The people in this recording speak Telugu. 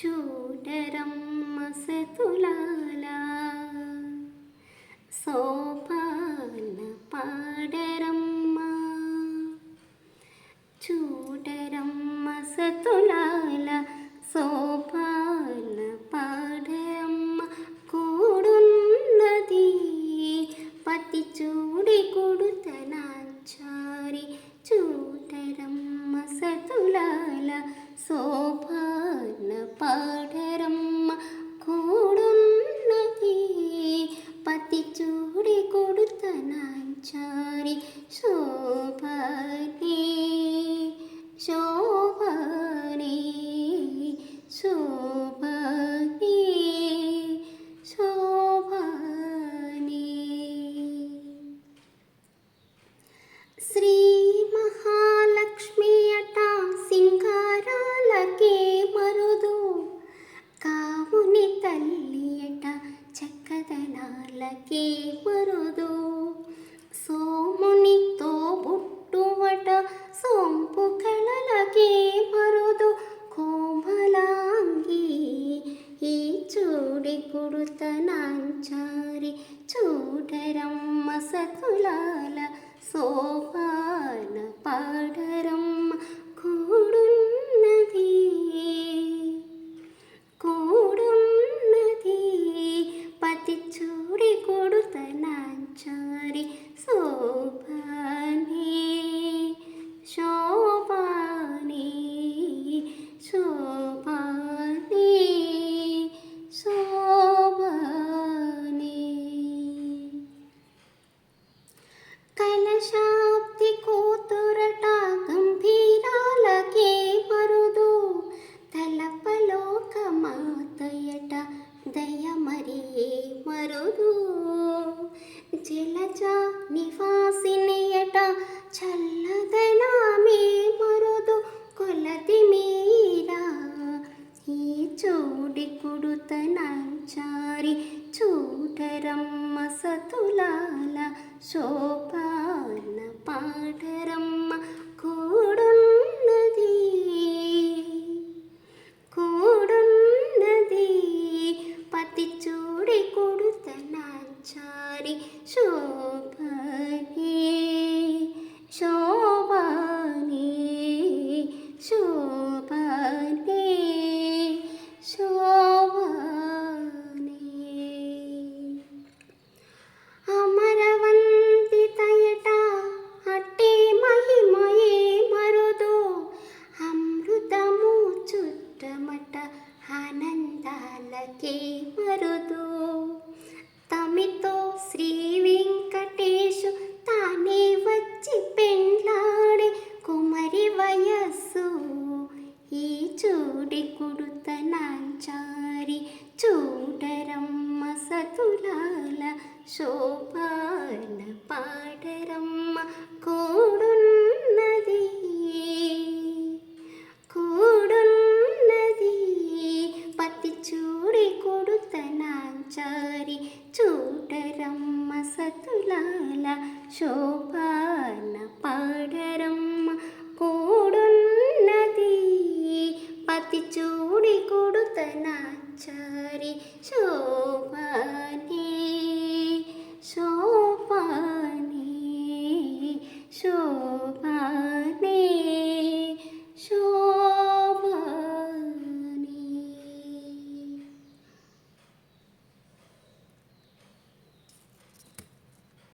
చూడరమ్మ సతులాల సోపాన పాడరమ్మ. చూడరమ్మ సతులాల సోపాన పాడరమ్మ. కూడున్నది పతి చూడి కొడుతనాచారి. చూడరమ్మ సతులాల సోపాన పాడరమ్మ. కూడున్నది పతి చూడి కొడుతనాచారి. శోభనే శోభనే శోభనే శోభనే. శ్రీ మహాలక్ష్మి అట సింగారాలకే మరుదు. కావుని తల్లి అట చక్కదనాలకే మరుదు. సోమునితో బుట్టువట సొంపు కళలకే మరుదు. కోమలాంగి ఈ చూడి కొడుతనాంచారి. చూడరమ్మ సతులాల సోపాన పాడరమ్మ. కూడున్నది కూడున్నది పతి చూడి కొడుతనాంచారి. శోభనే శోభనే శోభనే శోభనే. కలశాబ్ది కూతురట గంభీరాలకే మరుదు. తలపలోక మాతయట దయమరియే మరుదు. జలజ నివాసినియట చల్లదనామే మరుదు. కొలది మీరా ఈ చూడి కొడుతనాంచారి. చూడరమ్మ సతులాల శోపాన పాడరమ్మ. కూడున్నది కూడున్నది పతి చూడి కొడుతనాంచారి. శోభనే శోభనే శోభనే శోభనే. అమరవంతి తయట అట్టే మహిమయే మరుదు. అమృతము చుట్టమట ఆనందాలకే మరుదు. తమితో శ్రీ వెంకటేశు తానే వచ్చి పెండ్లాడే. కుమరి వయస్సు ఈ చూడి కొడుతనాంచారి. చూడరమ్మ సతులాల శోభాన పాడరమ్మ. కూడున్నది కూడున్నది పతి చూడి కొడుతనాంచారి. చూడరమ్మ సతులాల శోభాన పాడరమ్మ. కూడున్నది పతి చూడి కొడుతనాంచారి.